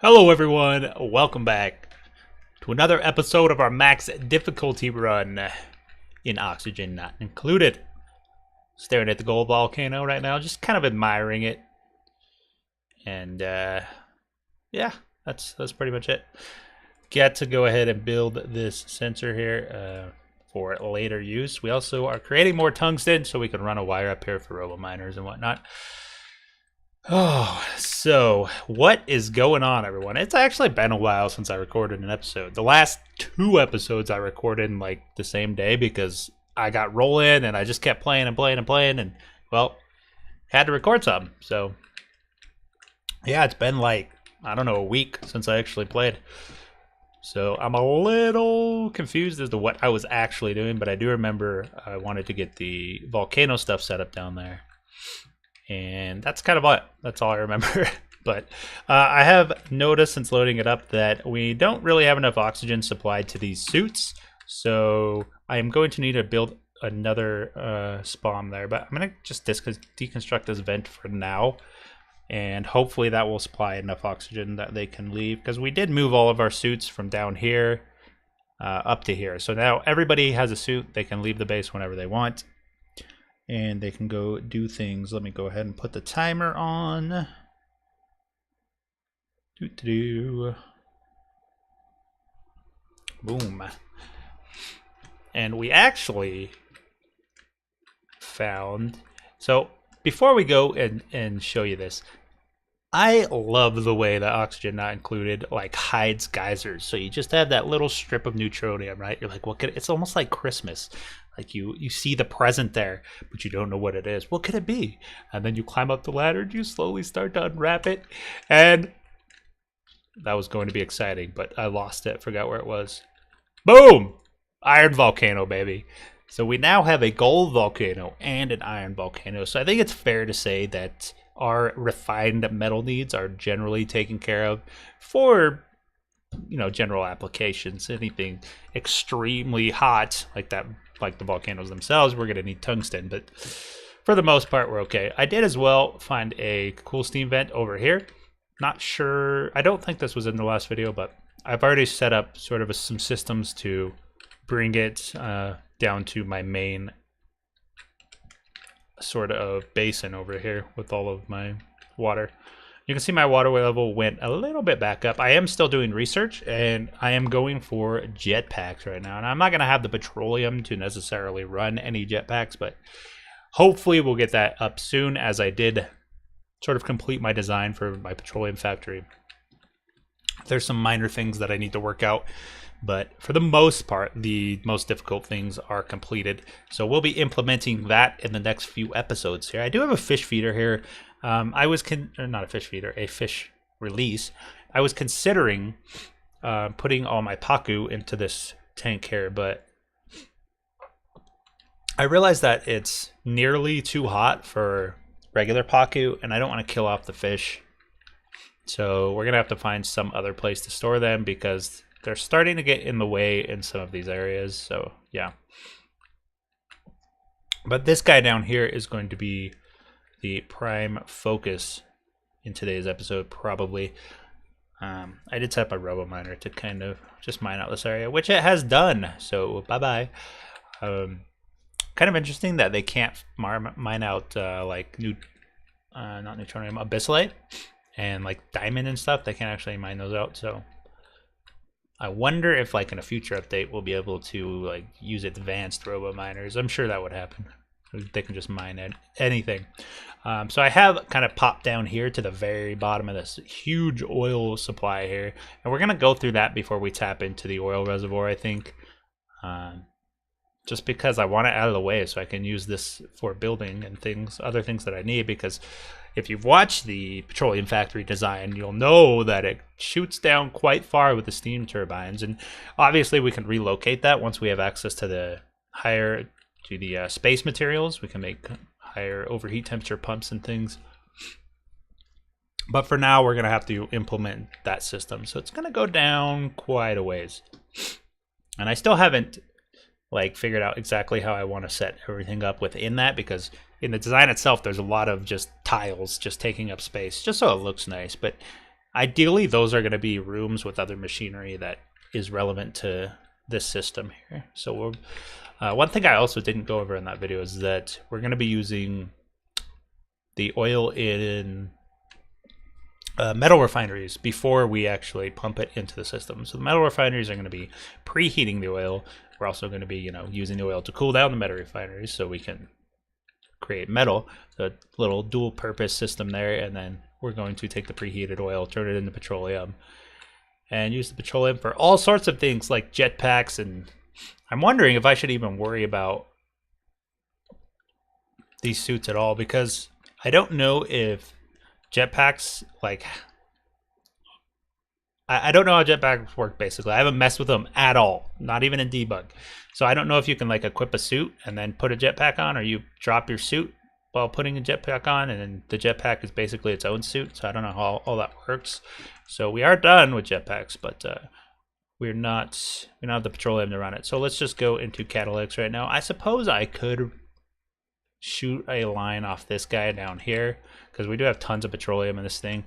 Hello everyone, welcome back to another episode of our max difficulty run in Oxygen Not Included. Staring at the gold volcano right now, just kind of admiring it. And yeah, that's pretty much it. Get to go ahead and build this sensor here for later use. We also are creating more tungsten so we can run a wire up here for robo miners and whatnot. Oh, so what is going on, everyone? It's actually been a while since I recorded an episode. The last two episodes I recorded in like the same day because I got rolling and I just kept playing and playing and playing and, well, had to record something. So, yeah, it's been like, I don't know, a week since I actually played. So I'm a little confused as to what I was actually doing, but I do remember I wanted to get the volcano stuff set up down there. And that's kind of it. That's all I remember. But I have noticed since loading it up that we don't really have enough oxygen supplied to these suits. So I am going to need to build another spawn there. But I'm going to just deconstruct this vent for now. And hopefully that will supply enough oxygen that they can leave. Because we did move all of our suits from down here up to here. So now everybody has a suit. They can leave the base whenever they want. And they can go do things. Let me go ahead and put the timer on. Boom. And we actually found... So before we go and show you this, I love the way that Oxygen Not Included like hides geysers. So you just have that little strip of neutronium, right? You're like, what could it's almost like Christmas. Like you see the present there, but you don't know what it is. What could it be? And then you climb up the ladder and you slowly start to unwrap it. And that was going to be exciting, but I lost it, forgot where it was. Boom! Iron volcano, baby. So we now have a gold volcano and an iron volcano. So I think it's fair to say that our refined metal needs are generally taken care of for, you know, general applications. Anything extremely hot like that, like the volcanoes themselves, we're going to need tungsten, but for the most part, we're okay. I did as well find a cool steam vent over here. Not sure, I don't think this was in the last video, but I've already set up sort of some systems to bring it down to my main sort of basin over here with all of my water. You can see my water level went a little bit back up. I am still doing research, and I am going for jetpacks right now. And I'm not going to have the petroleum to necessarily run any jetpacks, but hopefully we'll get that up soon, as I did sort of complete my design for my petroleum factory. There's some minor things that I need to work out, but for the most part, the most difficult things are completed. So we'll be implementing that in the next few episodes here. I do have a fish feeder here. I was not a fish feeder, a fish release. I was considering putting all my paku into this tank here, but I realized that it's nearly too hot for regular paku, and I don't want to kill off the fish. So we're gonna have to find some other place to store them because they're starting to get in the way in some of these areas. So yeah. But this guy down here is going to be the prime focus in today's episode, probably. I did set up a robo miner to kind of just mine out this area, which it has done. So bye-bye. Kind of interesting that they can't mine out like not neutronium, abyssalite and like diamond and stuff. They can't actually mine those out. So I wonder if like in a future update we'll be able to like use advanced robo miners. I'm sure that would happen. They can just mine anything. So I have kind of popped down here to the very bottom of this huge oil supply here, and we're gonna go through that before we tap into the oil reservoir, I think. Just because I want it out of the way so I can use this for building and things, other things that I need, because if you've watched the petroleum factory design, you'll know that it shoots down quite far with the steam turbines, and obviously we can relocate that once we have access to the space materials. We can make higher overheat temperature pumps and things. But for now, we're going to have to implement that system. So it's going to go down quite a ways. And I still haven't like figured out exactly how I want to set everything up within that, because in the design itself, there's a lot of just tiles just taking up space, just so it looks nice. But Ideally, those are going to be rooms with other machinery that is relevant to this system here. So one thing I also didn't go over in that video is that we're going to be using the oil in metal refineries before we actually pump it into the system. So the metal refineries are going to be preheating the oil. We're also going to be, using the oil to cool down the metal refineries so we can create metal, the little dual purpose system there, and then we're going to take the preheated oil, turn it into petroleum, and use the petroleum for all sorts of things like jetpacks. And I'm wondering if I should even worry about these suits at all, because I don't know if jetpacks, like, I don't know how jetpacks work, basically. I haven't messed with them at all, not even in debug. So I don't know if you can, like, equip a suit and then put a jetpack on, or you drop your suit while putting a jetpack on, and then the jetpack is basically its own suit. So I don't know how all that works. So we are done with jetpacks, but we don't have the petroleum to run it. So let's just go into catalytics right now. I suppose I could shoot a line off this guy down here, because we do have tons of petroleum in this thing,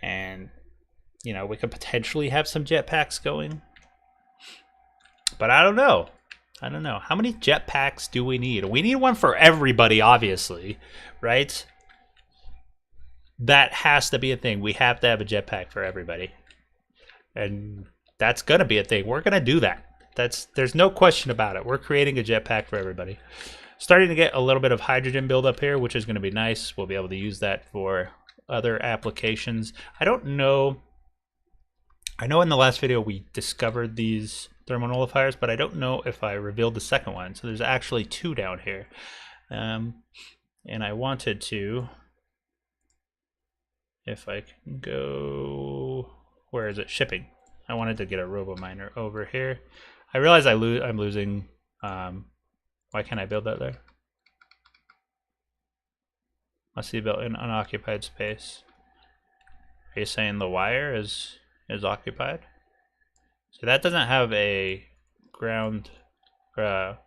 and we could potentially have some jetpacks going, but I don't know. How many jetpacks do we need? We need one for everybody, obviously, right? That has to be a thing. We have to have a jetpack for everybody, and that's gonna be a thing. We're gonna do that. There's no question about it. We're creating a jetpack for everybody. Starting to get a little bit of hydrogen buildup here, which is going to be nice. We'll be able to use that for other applications. I don't know. I know in the last video we discovered these thermonullifiers, but I don't know if I revealed the second one. So there's actually two down here. And I wanted to, if I can go, where is it? Shipping. I wanted to get a RoboMiner over here. I realize I'm losing. Why can't I build that there? Must be built in unoccupied space. Are you saying the wire is occupied? So that doesn't have a ground. What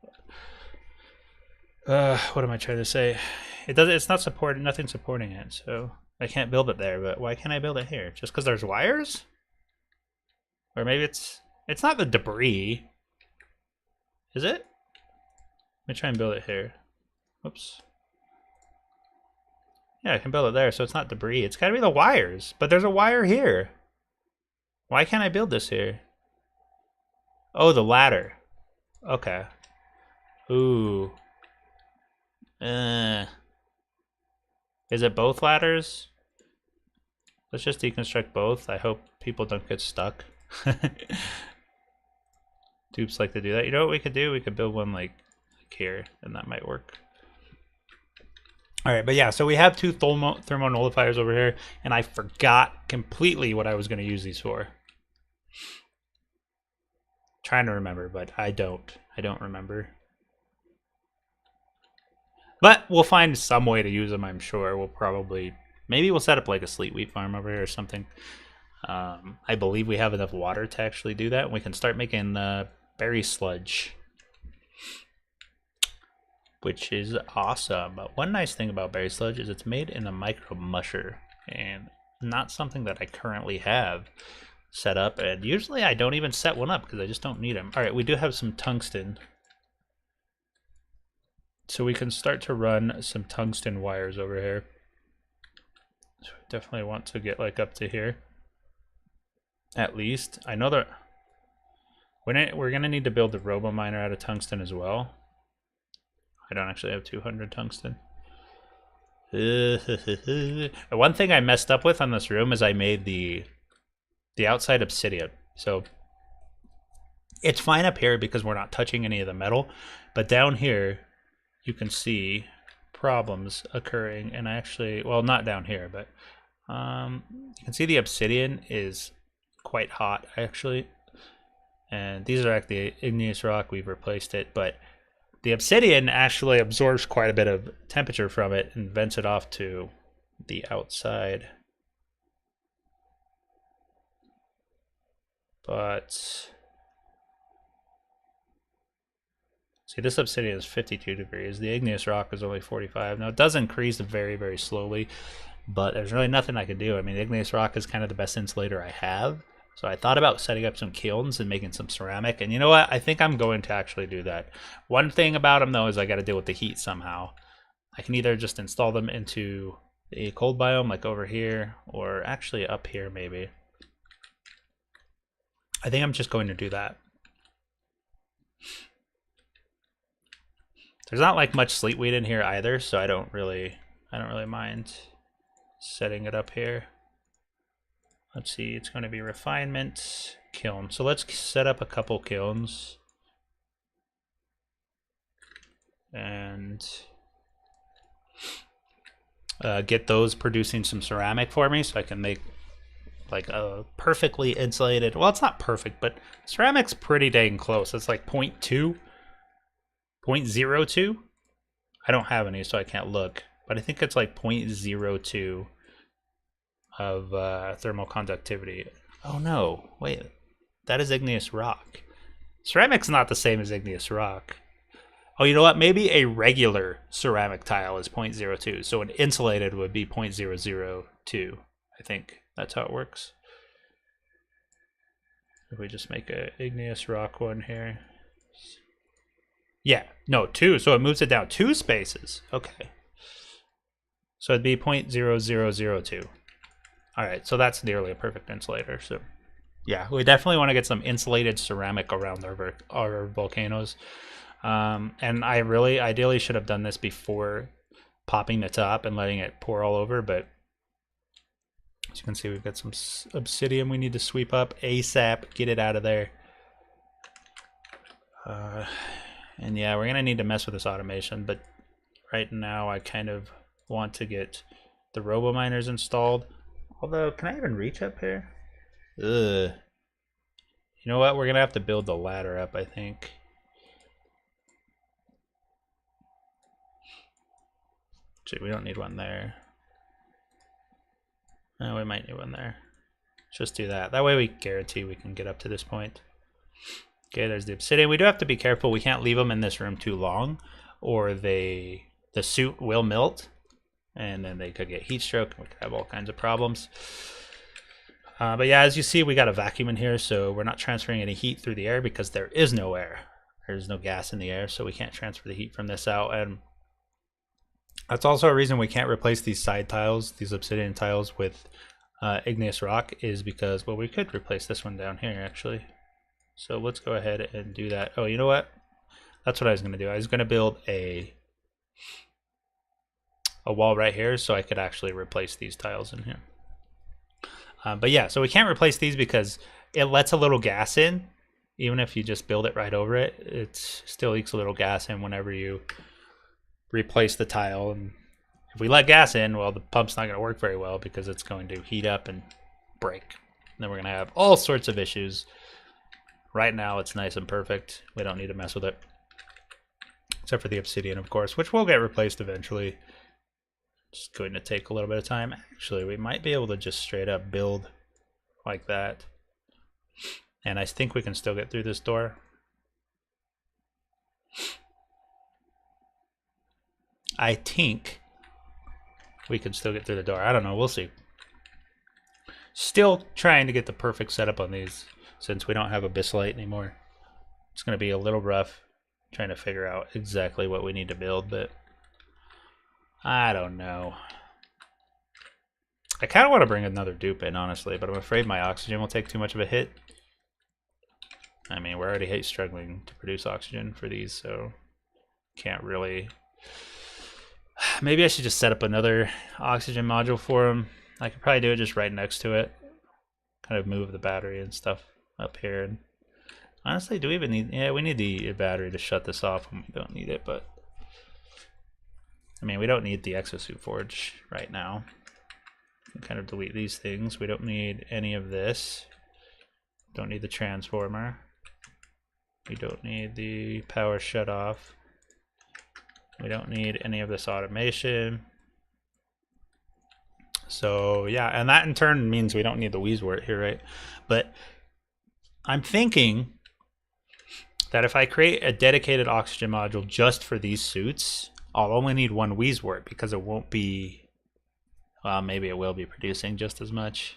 am I trying to say? It's not supported. Nothing's supporting it, so I can't build it there. But why can't I build it here? Just because there's wires? Or maybe it's not the debris. Is it? Let me try and build it here. Whoops. Yeah, I can build it there, so it's not debris. It's gotta be the wires, but there's a wire here. Why can't I build this here? Oh, the ladder. Okay. Ooh. Is it both ladders? Let's just deconstruct both. I hope people don't get stuck. Dupes like to do that. You know what we could do? We could build one like here, and that might work. All right, but yeah, so we have two thermonullifiers over here, and I forgot completely what I was going to use these for. Trying to remember, but I don't remember. But we'll find some way to use them, I'm sure. Maybe we'll set up like a sleet wheat farm over here or something. I believe we have enough water to actually do that, and we can start making berry sludge, which is awesome. But one nice thing about berry sludge is it's made in a micro musher, and not something that I currently have set up, and usually I don't even set one up because I just don't need them. All right, we do have some tungsten, so we can start to run some tungsten wires over here. So I definitely want to get like up to here at least. I know that we're gonna need to build the RoboMiner out of tungsten as well. I don't actually have 200 tungsten. One thing I messed up with on this room is I made the outside obsidian. So it's fine up here because we're not touching any of the metal, but down here you can see problems occurring. And actually, well, not down here, but you can see the obsidian is quite hot actually. And these are actually igneous rock. We've replaced it, but the obsidian actually absorbs quite a bit of temperature from it and vents it off to the outside. But see, this obsidian is 52 degrees. The igneous rock is only 45. Now it does increase very, very slowly. but there's really nothing I can do. I mean, igneous rock is kind of the best insulator I have. So I thought about setting up some kilns and making some ceramic. And you know what? I think I'm going to actually do that. One thing about them, though, is I got to deal with the heat somehow. I can either just install them into a cold biome, like over here, or actually up here, maybe. I think I'm just going to do that. There's not like much sleetweed in here either, so I don't really mind setting it up here. Let's see, it's going to be refinement, kiln. So let's set up a couple kilns. And get those producing some ceramic for me so I can make like a perfectly insulated, well, it's not perfect, but ceramic's pretty dang close. It's like 0.2, 0.02. I don't have any, so I can't look, but I think it's like 0.02 of thermal conductivity. Oh no, wait, that is igneous rock. Ceramic's not the same as igneous rock. Oh, you know what? Maybe a regular ceramic tile is 0.02, so an insulated would be 0.002. I think that's how it works. If we just make a igneous rock one here. Yeah, no, 2, so it moves it down 2 spaces. Okay. So it'd be 0.0002. All right, so that's nearly a perfect insulator. So yeah, we definitely want to get some insulated ceramic around our volcanoes. And I really ideally should have done this before popping the top and letting it pour all over, but as you can see, we've got some obsidian we need to sweep up ASAP, get it out of there. And yeah, we're gonna need to mess with this automation, but right now I kind of want to get the robo miners installed. Although, can I even reach up here? Ugh. You know what? We're gonna have to build the ladder up, I think. Gee, we don't need one there. No, we might need one there. Let's just do that. That way we guarantee we can get up to this point. Okay, there's the obsidian. We do have to be careful. We can't leave them in this room too long, or the suit will melt, and then they could get heat stroke, and we could have all kinds of problems. But yeah, as you see, we got a vacuum in here, so we're not transferring any heat through the air because there is no air. There's no gas in the air, so we can't transfer the heat from this out. And that's also a reason we can't replace these side tiles, these obsidian tiles, with igneous rock, is because, well, we could replace this one down here, actually. So let's go ahead and do that. Oh, you know what? That's what I was going to do. I was going to build a wall right here so I could actually replace these tiles in here. But yeah, so we can't replace these because it lets a little gas in. Even if you just build it right over it, it still leaks a little gas in whenever you replace the tile. And if we let gas in, well, the pump's not going to work very well because it's going to heat up and break. And then we're going to have all sorts of issues. Right now, it's nice and perfect. We don't need to mess with it. Except for the obsidian, of course, which will get replaced eventually. Just going to take a little bit of time. Actually, we might be able to just straight up build like that. And I think we can still get through this door. I think we can still get through the door. I don't know. We'll see. Still trying to get the perfect setup on these since we don't have abyssite anymore. It's going to be a little rough trying to figure out exactly what we need to build, but I don't know. I kind of want to bring another dupe in, honestly, but I'm afraid my oxygen will take too much of a hit. I mean, we're already struggling to produce oxygen for these, so can't really. Maybe I should just set up another oxygen module for them. I could probably do it just right next to it. Kind of move the battery and stuff up here. And honestly, do we even need? Yeah, we need the battery to shut this off when we don't need it, but I mean, we don't need the exosuit forge right now. We can kind of delete these things. We don't need any of this. Don't need the transformer. We don't need the power shut off. We don't need any of this automation. So yeah, and that in turn means we don't need the Wheezewort here, right? But I'm thinking that if I create a dedicated oxygen module just for these suits, I'll only need one Wheezewort because it won't be Well, maybe it will be producing just as much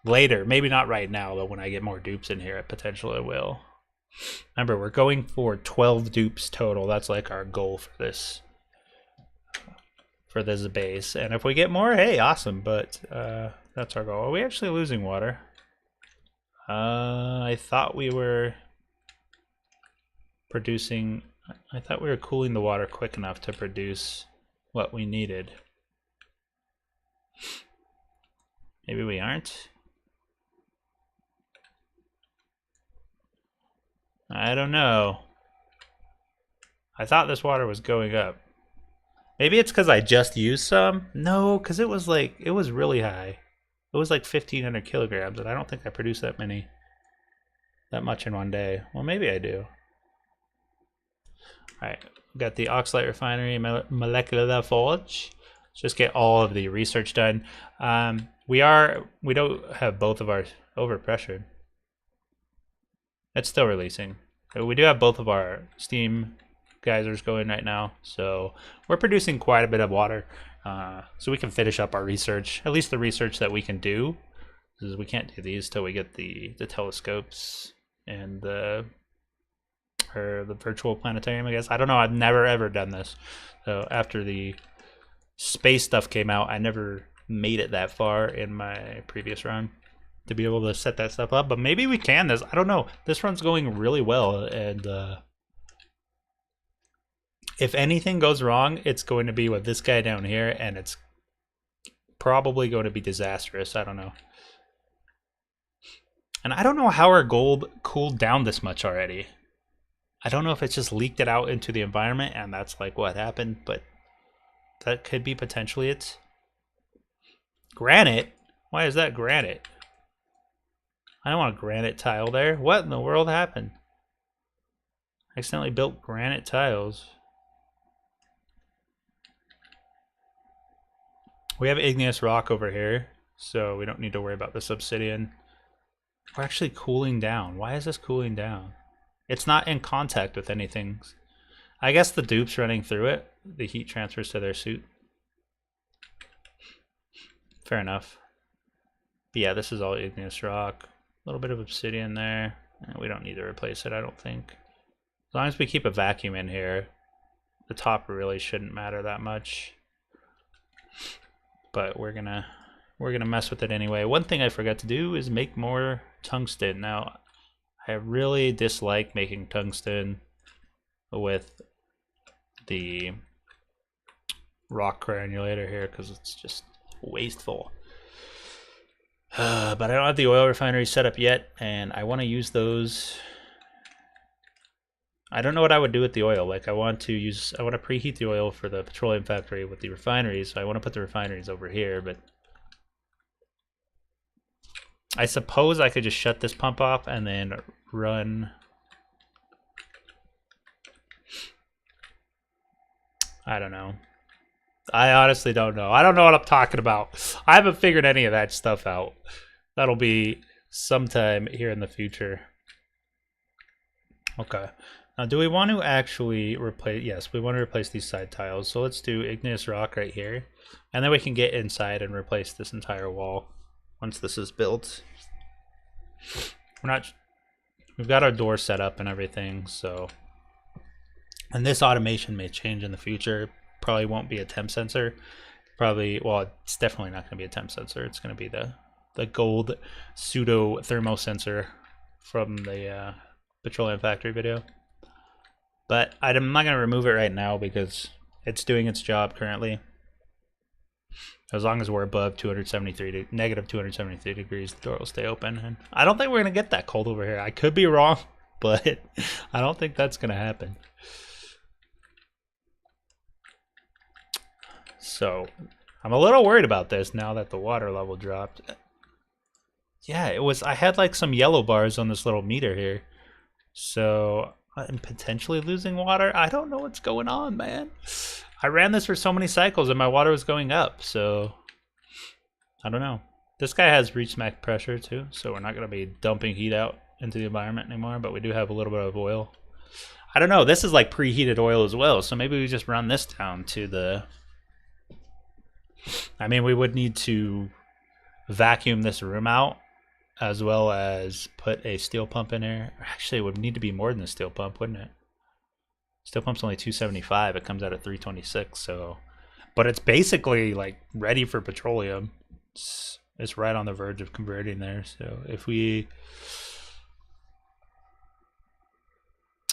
later. Maybe not right now, but when I get more dupes in here, it potentially will. Remember, we're going for 12 dupes total. That's like our goal for this base. And if we get more, hey, awesome. But that's our goal. Are we actually losing water? I thought we were producing. I thought we were cooling the water quick enough to produce what we needed. Maybe we aren't. I don't know. I thought this water was going up. Maybe it's because I just used some? No, because it was really high. It was like 1,500 kilograms, and I don't think I produced that much in one day. Well, maybe I do. Alright, got the Oxalate Refinery, Molecular Forge. Let's just get all of the research done. We don't have both of our overpressured. It's still releasing. We do have both of our steam geysers going right now, so we're producing quite a bit of water. So we can finish up our research, at least the research that we can do. Because we can't do these till we get the telescopes and the virtual planetarium, I guess. I don't know, I've never ever done this. So after the space stuff came out, I never made it that far in my previous run to be able to set that stuff up. But maybe we can. I don't know. This run's going really well, and if anything goes wrong, it's going to be with this guy down here, and it's probably going to be disastrous. I don't know. And I don't know how our gold cooled down this much already. I don't know if it's just leaked it out into the environment, and that's like what happened, but that could be potentially it. Granite? Why is that granite? I don't want a granite tile there. What in the world happened? I accidentally built granite tiles. We have igneous rock over here, so we don't need to worry about this obsidian. We're actually cooling down. Why is this cooling down? It's not in contact with anything. I guess the dupe's running through it. The heat transfers to their suit. Fair enough. But yeah, this is all igneous rock. A little bit of obsidian there. We don't need to replace it, I don't think. As long as we keep a vacuum in here, the top really shouldn't matter that much. But we're gonna mess with it anyway. One thing I forgot to do is make more tungsten. Now, I really dislike making tungsten with the rock granulator here because it's just wasteful. But I don't have the oil refinery set up yet, and I want to use those. I don't know what I would do with the oil. Like I want to preheat the oil for the petroleum factory with the refineries, so I want to put the refineries over here, but I suppose I could just shut this pump off and then run. I don't know. I honestly don't know. I don't know what I'm talking about. I haven't figured any of that stuff out. That'll be sometime here in the future. Okay. Now, do we want to actually replace... Yes, we want to replace these side tiles. So let's do igneous rock right here. And then we can get inside and replace this entire wall once this is built. We've got our door set up and everything, so... And this automation may change in the future. Probably won't be a temp sensor. Well, it's definitely not going to be a temp sensor. It's going to be the gold pseudo thermo sensor from the petroleum factory video. But I'm not going to remove it right now because it's doing its job currently. As long as we're above negative 273 degrees, the door will stay open. And I don't think we're going to get that cold over here. I could be wrong, but I don't think that's going to happen. So I'm a little worried about this now that the water level dropped. Yeah, I had like some yellow bars on this little meter here. So I'm potentially losing water. I don't know what's going on, man. I ran this for so many cycles and my water was going up, so I don't know. This guy has reached max pressure too, so we're not going to be dumping heat out into the environment anymore, but we do have a little bit of oil. I don't know, this is like preheated oil as well, so maybe we just run this down to the I mean, we would need to vacuum this room out as well as put a steel pump in there. Actually, it would need to be more than a steel pump, wouldn't it? Steel pump's only 275. It comes out at 326. So, but it's basically like ready for petroleum. It's right on the verge of converting there. So if we,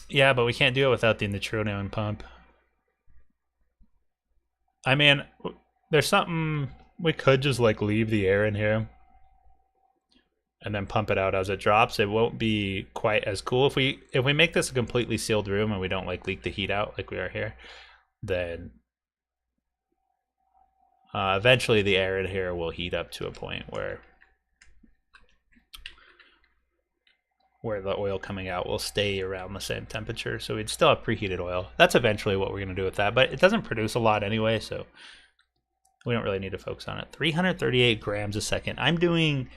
yeah, but we can't do it without the neutronium pump. I mean, there's something we could just like leave the air in here and then pump it out as it drops. It won't be quite as cool if we make this a completely sealed room and we don't like leak the heat out like we are here. Then eventually the air in here will heat up to a point where the oil coming out will stay around the same temperature. So we'd still have preheated oil. That's eventually what we're going to do with that, but it doesn't produce a lot anyway, so we don't really need to focus on it. 338 grams a second. I'm doing,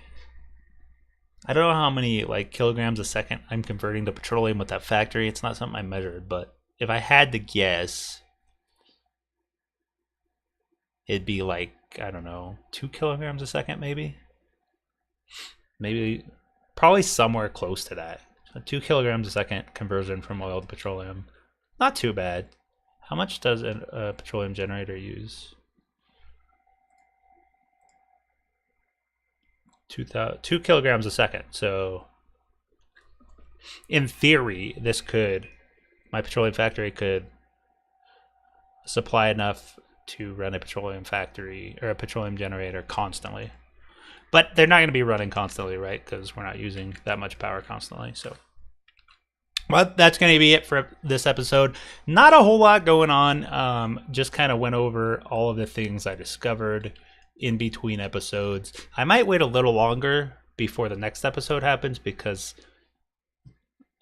I don't know how many like kilograms a second I'm converting to petroleum with that factory. It's not something I measured, but if I had to guess, it'd be like, I don't know, 2 kilograms a second maybe? Maybe, probably somewhere close to that. So 2 kilograms a second conversion from oil to petroleum. Not too bad. How much does a petroleum generator use? 2 kilograms a second. So in theory, my petroleum factory could supply enough to run a petroleum factory or a petroleum generator constantly. But they're not going to be running constantly, right? Because we're not using that much power constantly. So, well, that's going to be it for this episode. Not a whole lot going on. Just kind of went over all of the things I discovered in between episodes. I might wait a little longer before the next episode happens because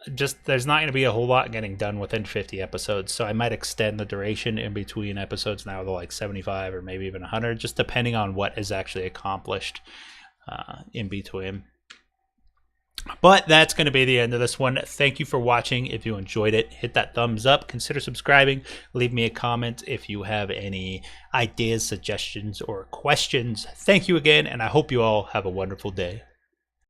there's not going to be a whole lot getting done within 50 episodes. So I might extend the duration in between episodes now to like 75 or maybe even 100, just depending on what is actually accomplished in between. But that's going to be the end of this one. Thank you for watching. If you enjoyed it, hit that thumbs up. Consider subscribing. Leave me a comment if you have any ideas, suggestions, or questions. Thank you again, and I hope you all have a wonderful day.